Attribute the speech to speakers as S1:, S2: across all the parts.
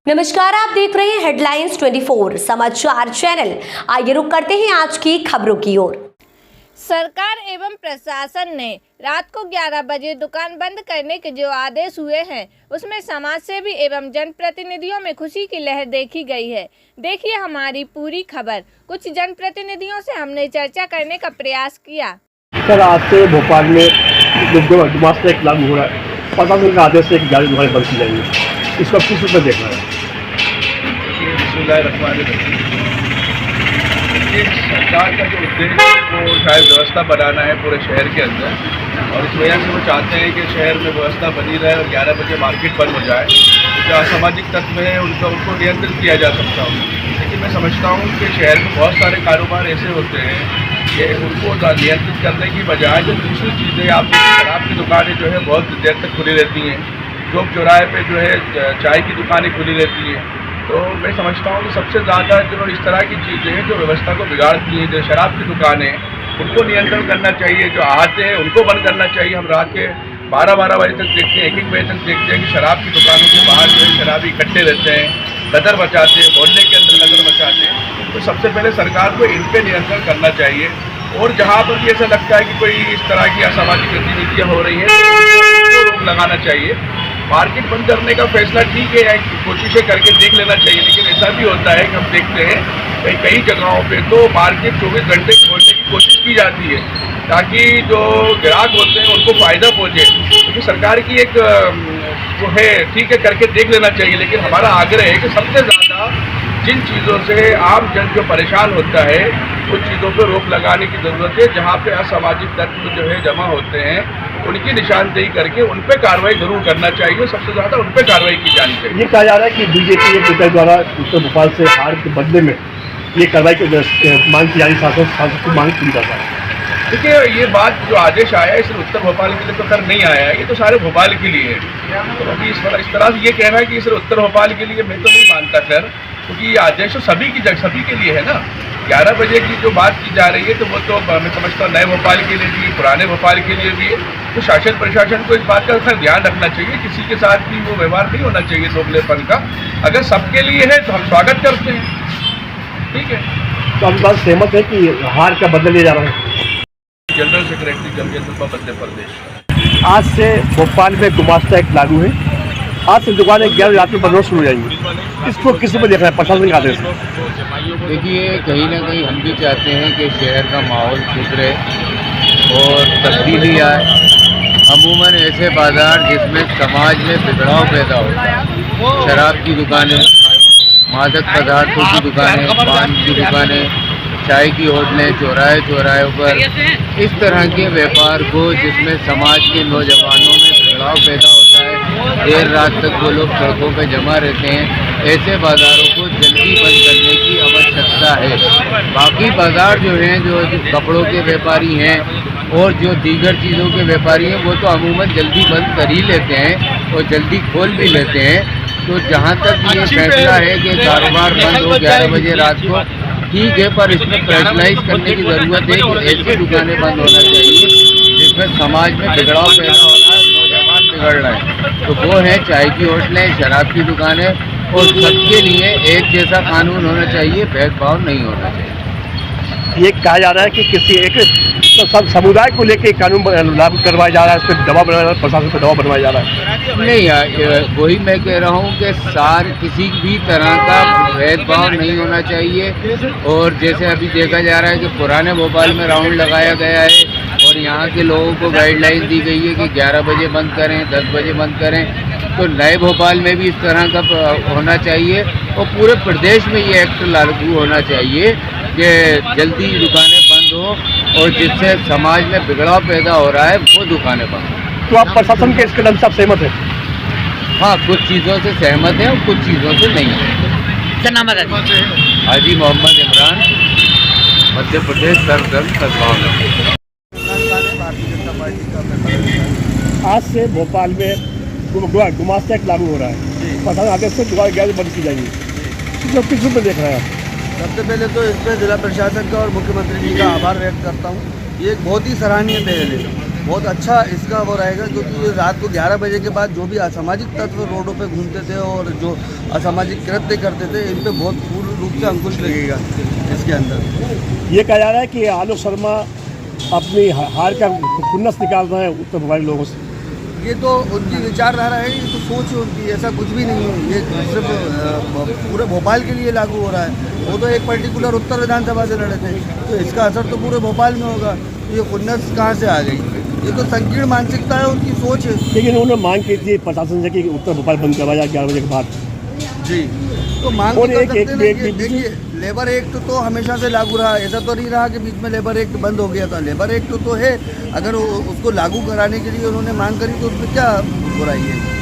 S1: नमस्कार, आप देख रहे हैं हेडलाइंस 24 समाचार चैनल। आइए रुक करते हैं आज की खबरों की ओर।
S2: सरकार एवं प्रशासन ने रात को 11 बजे दुकान बंद करने के जो आदेश हुए हैं उसमें समाजसेवी एवं जनप्रतिनिधियों में खुशी की लहर देखी गई है। देखिए हमारी पूरी खबर। कुछ जनप्रतिनिधियों से हमने चर्चा करने का प्रयास किया।
S3: सर, आज से भोपाल में मास्टर एक लागू हो रहा है। प्रशासन का आदेश है कि 11 दुकानें बंद की जाएंगी। इसको किस रूप में देख रहे हैं?
S4: सरकार का जो उद्देश्य है वो शायद व्यवस्था बनाना है पूरे शहर के अंदर, और इस वजह से वो चाहते हैं कि शहर में व्यवस्था बनी रहे और 11 बजे मार्केट बंद हो जाए। जो असामाजिक तत्व है उनको नियंत्रित किया जा सकता हो। लेकिन मैं समझता हूँ कि शहर में बहुत सारे कारोबार ऐसे होते हैं कि उनको नियंत्रित करने की बजाय जो दूसरी चीज़ें, आप शराब की दुकानें जो है बहुत देर तक खुली रहती हैं, चौक चौराहे पर जो है चाय की दुकानें खुली रहती हैं। तो मैं समझता हूँ कि सबसे ज़्यादा जो इस तरह की चीज़ें हैं जो व्यवस्था को बिगाड़ती हैं, जो शराब की दुकानें, उनको नियंत्रण करना चाहिए। जो आते हैं उनको बंद करना चाहिए। हम रात के 12-12 बजे तक देखते हैं, 1-1 बजे तक देखते हैं कि शराब की दुकानों के बाहर जो है शराबी इकट्ठे रहते हैं, गदर मचाते हैं, मोहल्ले के अंदर गदर मचाते हैं। तो सबसे पहले सरकार को इन पर नियंत्रण करना चाहिए। और जहाँ पर भी ऐसा लगता है कि कोई इस तरह की असामाजिक गतिविधियाँ हो रही हैं तो रोक लगाना चाहिए। मार्केट बंद करने का फैसला ठीक है, कोशिशें करके देख लेना चाहिए। लेकिन ऐसा भी होता है कि हम देखते हैं कई जगहों पे तो मार्केट 24 घंटे खोलने की कोशिश की जाती है ताकि जो ग्राहक होते हैं उनको फ़ायदा पहुँचे। क्योंकि सरकार की एक जो है ठीक है, करके देख लेना चाहिए। लेकिन हमारा आग्रह है कि सबसे ज़्यादा जिन चीज़ों से आम जन जो परेशान होता है उन चीज़ों पर रोक लगाने की ज़रूरत है। जहाँ पे असामाजिक तत्व जो है जमा होते हैं उनकी निशानदेही करके उन पर कार्रवाई जरूर करना चाहिए। सबसे ज़्यादा उन पर कार्रवाई की जानी चाहिए।
S3: ये कहा जा रहा है कि बीजेपी के नेता द्वारा उत्तर भोपाल से हार के बदले में ये कार्रवाई की मांग की जा रही, सांसद की मांग पूरी कर रहा है।
S4: देखिए, ये बात जो आदेश आया है सिर्फ उत्तर भोपाल के लिए तो कर नहीं आया है, ये तो सारे भोपाल के लिए है। तो अभी इस तरह से ये कहना है कि सिर्फ उत्तर भोपाल के लिए, मैं तो नहीं मानता सर, क्योंकि ये आदेश तो सभी के लिए है ना। 11 बजे की जो बात की जा रही है तो वो तो मैं समझता हूँ नए भोपाल के लिए भी, पुराने भोपाल के लिए भी है। तो शासन प्रशासन को इस बात का खैर ध्यान रखना चाहिए। किसी के साथ भी वो व्यवहार नहीं होना चाहिए दोगलेपन का। अगर सबके लिए है तो हम स्वागत करते हैं, ठीक है।
S3: तो हम बात सहमत है कि हार का बदला लिया जा रहा है।
S4: जनरल सेक्रेटरी जमयत उलमा मध्य प्रदेश।
S3: आज से भोपाल में गुमास्ता एक लागू है। आज से दुकानें 11 रात में बंद शुरू हो जाएंगी। इसको किस में देख रहे हैं? प्रशासन का आदेश है।
S5: देखिए, कहीं ना कहीं हम भी चाहते हैं कि शहर का माहौल सुधरे और तब्दीली आए। अमूमन ऐसे बाज़ार जिसमें समाज में बिगड़ाव पैदा होता है, शराब की दुकानें, मादक पदार्थों की दुकानें, पान की दुकानें, चाय की होटलें, चौराहे पर इस तरह के व्यापार को जिसमें समाज के नौजवानों में बिगड़ाव पैदा होता है, देर रात तक वो लोग सड़कों पर जमा रहते हैं, ऐसे बाज़ारों को जल्दी बंद करने की आवश्यकता है। बाकी बाज़ार जो हैं, जो कपड़ों के व्यापारी हैं और जो दीगर चीज़ों के व्यापारी हैं, वो तो अमूमन जल्दी बंद कर ही लेते हैं और जल्दी खोल भी लेते हैं। तो जहाँ तक ये फैसला है कि कारोबार बंद हो 11 बजे रात को, ठीक है, पर इसमें प्रेशराइज करने की ज़रूरत है कि ऐसी दुकानें बंद होना चाहिए जिसमें समाज में बिगड़ाव पैदा हो रहा है, नौजवान बिगड़ रहे हैं। तो वो है चाय की होटलें, शराब की दुकानें, और सबके लिए एक जैसा कानून होना चाहिए, भेदभाव नहीं होना चाहिए।
S3: ये कहा जा रहा है कि किसी एक तो सब समुदाय को लेकर कानून लागू करवाया जा रहा है, इस पर दबाव बनाया जा रहा है, प्रशासन पर दबाव बनवाया जा रहा है।
S5: नहीं यार, वही मैं कह रहा हूँ कि किसी भी तरह का भेदभाव नहीं होना चाहिए। और जैसे अभी देखा जा रहा है कि पुराने भोपाल में राउंड लगाया गया है और यहाँ के लोगों को गाइडलाइन दी गई है कि 11 बजे बंद करें, 10 बजे बंद करें। तो नए भोपाल में भी इस तरह का होना चाहिए और पूरे प्रदेश में ये एक्ट लागू होना चाहिए कि जल्दी दुकानें बंद हो और जिससे समाज में बिगड़ाव पैदा हो रहा है वो दुकानें बंद हो।
S3: तो आप प्रशासन के इसके कदम से सहमत है?
S5: हाँ, कुछ चीज़ों से सहमत है और कुछ चीज़ों से नहीं है।
S2: क्या नाम है?
S5: हाजी मोहम्मद इमरान, मध्य प्रदेश सर्वदल सद्भावना।
S3: आज से भोपाल में गुमास्ता एक लागू हो रहा है। प्रशासन आदेश से दुकान 11 बंद की जाएंगी। इसको किस रूप में देख रहे हैं आप?
S6: सबसे पहले तो इस पर जिला प्रशासन का और मुख्यमंत्री जी का आभार व्यक्त करता हूँ। ये एक बहुत ही सराहनीय पहल है। बहुत अच्छा इसका वो रहेगा, क्योंकि रात को 11 बजे के बाद जो भी असामाजिक तत्व रोडों पे घूमते थे और जो असामाजिक कृत्य करते थे, इन पे बहुत पूर्ण रूप से अंकुश लगेगा इसके अंदर।
S3: ये कहा जा रहा है कि आलोक शर्मा अपनी हार का खुन्नस निकाल रहे हैं उत्तर भोपाल लोगों से।
S6: ये तो उनकी विचारधारा है, ये तो सोच है उनकी, ऐसा कुछ भी नहीं है। ये सिर्फ पूरे भोपाल के लिए लागू हो रहा है। वो तो एक पर्टिकुलर उत्तर विधानसभा से लड़े थे, तो इसका असर तो पूरे भोपाल में होगा। ये खुन्नस कहाँ से आ गई? ये तो संकीर्ण मानसिकता है, उनकी सोच है।
S3: लेकिन उन्होंने मांग की थी प्रशासन से कि उत्तर भोपाल बंद करवाया जाए 11 बजे के बाद।
S6: जी, तो मांग
S3: और
S6: तो कर
S3: एक
S6: सकते हैं।
S3: एक
S6: देखिए, लेबर एक्ट तो हमेशा से लागू रहा, ऐसा तो नहीं रहा कि बीच में लेबर एक्ट बंद हो गया था। लेबर एक्ट तो है, अगर उसको लागू कराने के लिए उन्होंने मांग करी तो उसमें क्या बुराई है?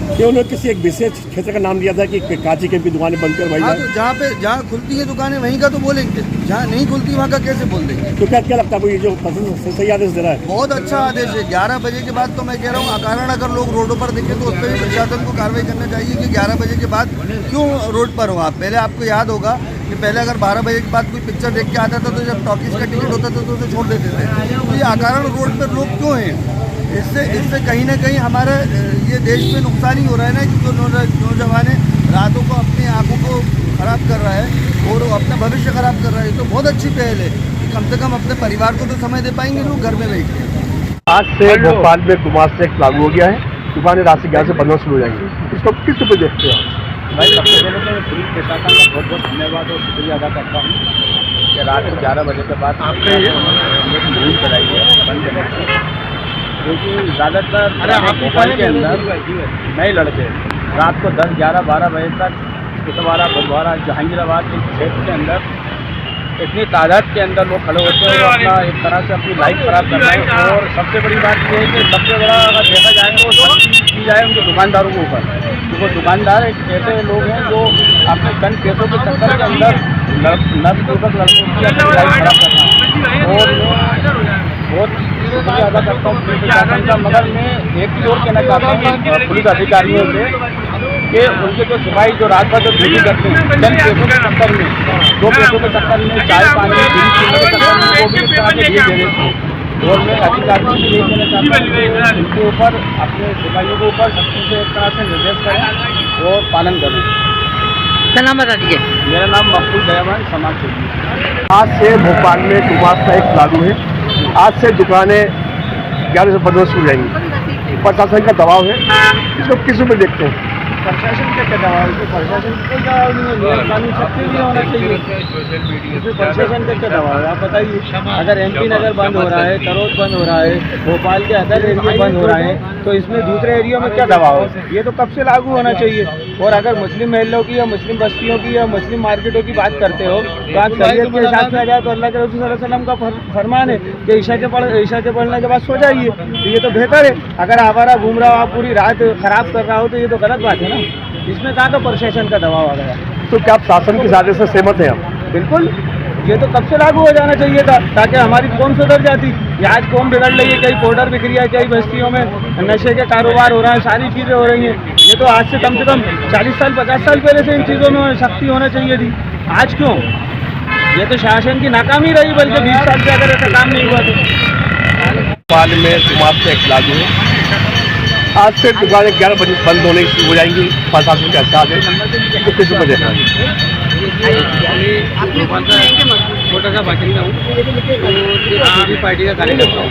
S3: कि उन्होंने किसी एक विशेष क्षेत्र का नाम दिया था कि कांची की दुकानें बंद करवाई
S6: हाँ,
S3: जाए।
S6: तो जहाँ खुलती है दुकानें वहीं का तो बोलेंगे, जहाँ नहीं खुलती वहाँ का कैसे बोल देंगे?
S3: तो क्या लगता है ये जो प्रशासन सही आदेश दे रहा है?
S6: बहुत अच्छा आदेश है। 11 बजे के बाद तो मैं कह रहा हूँ अकारण अगर लोग रोडों पर दिखे तो उस पर भी प्रशासन को कार्रवाई करना चाहिए कि 11 बजे के बाद क्यों रोड पर हो आप। पहले आपको याद होगा कि पहले अगर 12 बजे के बाद कोई पिक्चर देख के आता था तो जब टॉकीज का टिकट होता था तो उसे छोड़ देते थे। तो ये अकारण रोड पर लोग क्यों हैं? इससे कहीं ना कहीं हमारा ये देश में नुकसान ही हो रहा है ना, कि जो नौजवान रातों को अपनी आंखों को खराब कर रहा है और अपना भविष्य खराब कर रहा है। तो बहुत अच्छी पहल है कि कम से कम अपने परिवार को तो समय दे पाएंगे लोग घर में बैठ के।
S3: आज से भोपाल में गुमास्ता एक्ट लागू हो गया है। दुकानें रात से 11 से बंद शुरू हो जाएंगी। इसको किस रूप में देखते हैं?
S7: भाई, सबसे पहले तो पुलिस प्रशासन का बहुत बहुत धन्यवाद और शुक्रिया अदा करता हूँ कि रात को 11 बजे के बाद मुहिम चलाई है बंद करने की। क्योंकि ज़्यादातर भोपाल के अंदर नए लड़के रात को 10, 11, 12 बजे तक इतवारा, बुधवारा, जहांगीराबाद के क्षेत्र के अंदर इतनी तादाद के अंदर लोग खड़े होते हैं और अपना एक तरह से अपनी लाइफ खराब कर रहे हैं। और सबसे बड़ी बात ये है कि सबसे बड़ा अगर देखा जाए तो सख्ती की जाए उनके दुकानदारों के ऊपर, क्योंकि दुकानदार एक ऐसे लोग हैं जो अपने चंद पैसों के चक्कर के अंदर नर्सपूर्वक लड़कों की अपनी लाइफ खराब कर रहे हैं। और बहुत शुक्रिया अदा करता हूँ पुलिस प्रशासन का। मगर मैं एक ही और कहना चाहता हूँ पुलिस अधिकारियों से कि उनके जो सिपाही जो रात भर जो ड्यूटी करते हैं चंद पैसों के चक्कर में, 2 पैसों के चक्कर में, चाय पानी के चक्कर में, वो भी इस तरह से भेज देने थे। और मैं अधिकारियों से यही कहना चाहता हूँ कि उनके ऊपर, अपने सिपाहियों के ऊपर सख्ती से एक तरह से निर्देश करें और पालन करें।
S8: क्या नाम बता दीजिए?
S7: मेरा नाम मकबूल दयावान, समाज सेवी।
S3: आज से भोपाल में गुमास्ता एक्ट लागू है। आज से दुकानें 11 से बंद शुरू हो जाएंगी। प्रशासन का दबाव है, इसको किस रूप में देखते हैं?
S7: प्रशासन का क्या दबाव है? प्रशासन को कोई दबाव नहीं है, नियम कानून सबके लिए होना चाहिए। प्रशासन का क्या दबाव है आप बताइए? अगर MP नगर बंद हो रहा है, तरोद बंद हो रहा है, भोपाल के अदर एरिया बंद हो रहा है, तो इसमें दूसरे एरिया में क्या दबाव है? ये तो कब से लागू होना चाहिए। और अगर मुस्लिम महलों की या मुस्लिम बस्तियों की या मुस्लिम मार्केटों की बात करते हो तो आप शरीयत के हिसाब से आ जाए तो अल्लाह के रसूल सल्लल्लाहु अलैहि वसल्लम का फरमान है कि ईशा के पढ़ने के बाद सो जाइए। तो ये तो बेहतर है। अगर आवारा घूम रहा हो, आप पूरी रात खराब कर रहा हो, तो ये तो गलत बात है ना। इसमें कहाँ का प्रशासन का दबाव आ गया?
S3: तो क्या आप शासन के आदेश से सहमत हैं आप?
S7: बिल्कुल, ये तो कब से लागू हो जाना चाहिए था ताकि हमारी कौम सुधर जाती। ये आज कौम बिगड़ रही है, कई पाउडर बिक रही है, कई बस्तियों में नशे के कारोबार हो रहा है, सारी चीज़ें हो रही हैं। ये तो आज से कम 40 साल 50 साल पहले से इन चीज़ों में सख्ती होना चाहिए थी। आज क्यों? ये तो शासन की नाकामी रही, बल्कि 20 साल से अगर ऐसा काम नहीं हुआ तो।
S3: भोपाल में गुमास्ता एक्ट लागू है। आज से दुकानें 11 बजे बंद होने शुरू हो जाएंगी। प्रशासन के अच्छा है, तो किस रूप में देखना है?
S7: भोपाल का छोटा सा बाशिंदा हूँ और आम आदमी पार्टी का कार्यकर्ता हूँ।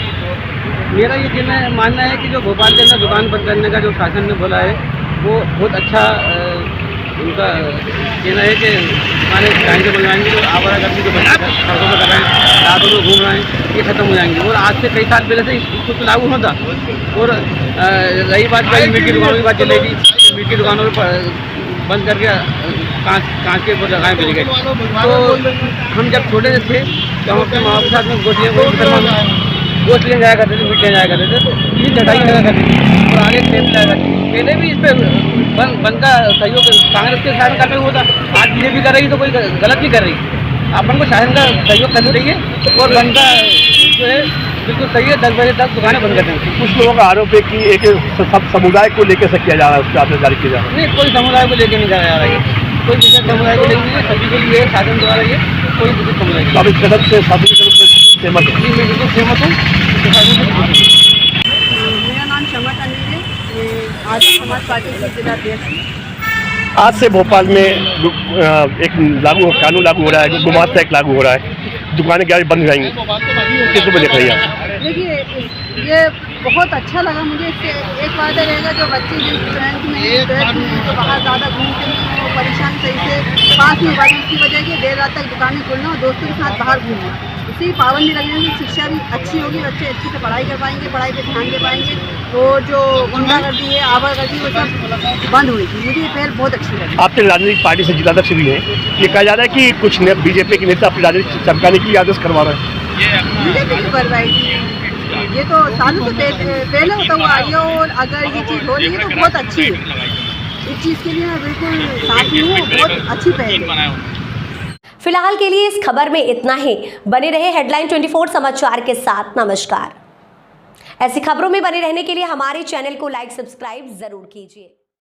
S7: मेरा ये मानना है कि जो भोपाल के अंदर दुकान बंद करने का जो शासन ने बोला है वो बहुत अच्छा उनका कहना है कि दुकानें टाइम से बनवाएंगे तो आवारा गर्दी जो सड़कों पर कर रहे हैं, रातों में घूम रहे हैं, ये खत्म हो जाएंगे। और आज से कई साल पहले से इसको तो लागू होता। और रही बात मीट की दुकानों की बात चल रही थी, मीट की दुकानों पर बंद करके कांच के ऊपर जगह मिल गई। तो हम जब छोटे थे तो हम अपने माँ बाप के साथ में गोश्त लेने जाया करते थे, मीट लेने जाया करते थे, तो ये चटाई लगा करती थी और आगे खेत लगा करती थी। पहले भी इस पर बंद का सहयोग कांग्रेस के शासन का हुआ था। आज BJP कर रही तो कोई गलत नहीं कर रही। अपन को शासन का सहयोग करना चाहिए और बंद का जो है बिल्कुल सही है। 10 बजे तक दुकानें बंद कर देंगे।
S3: कुछ लोगों का आरोप है कि एक सब समुदाय को लेकर से किया जा रहा है, उसके आदेश जारी किया जा रहा है।
S7: नहीं, कोई समुदाय को लेकर नहीं जाया जा रहा है, कोई विशेष समुदाय को लेकर नहीं, सभी के लिए शासन द्वारा ये कोई विशेष समुदाय।
S3: अब इस कदम से शासन की तरफ से सहमत हैं।
S7: मैं बिल्कुल सहमत हूँ।
S9: मेरा नाम शमा तनवीर है, मैं आज़ाद समाज पार्टी की जिला अध्यक्ष हूँ।
S3: आज से भोपाल में एक कानून लागू हो रहा है, गुमास्ता एक लागू हो रहा है, दुकानें क्या बंद हो जाएंगी, किस पर देख रही हैं?
S9: देखिए, ये बहुत अच्छा लगा मुझे। इससे एक फायदा रहेगा, जो बच्चे जिस ट्रेंड में तो बाहर ज़्यादा घूमते हैं, वो परेशान सही से पास में बारिश की वजह से देर रात तक दुकानें खोलना और दोस्तों के साथ बाहर घूमना, उससे पाबंदी लगने की शिक्षा भी अच्छी होगी, बच्चे अच्छे से पढ़ाई कर पाएंगे, पढ़ाई पर ध्यान दे पाएंगे, तो जो गुंडागर्दी है, आवागर्दी, वो सब बंद होगी। मुझे ये पहल बहुत अच्छी लगी।
S3: आपके राजनीतिक पार्टी से जिलाध्यक्ष भी हैं, ये कहा जा रहा है कि कुछ बीजेपी के नेता अपनी राजनीति चमकाने के लिए आदेश करवा रहे हैं।
S9: बीजेपी की कार्रवाई, ये तो सालों से पहले होता हुआ आई है, और अगर ये चीज़ हो रही है तो बहुत अच्छी है। इस चीज़ के लिए मैं बिल्कुल साथ में हूँ, बहुत अच्छी पहल है।
S1: फिलहाल के लिए इस खबर में इतना ही। बने रहे हेडलाइन 24 समाचार के साथ। नमस्कार। ऐसी खबरों में बने रहने के लिए हमारे चैनल को लाइक सब्सक्राइब जरूर कीजिए।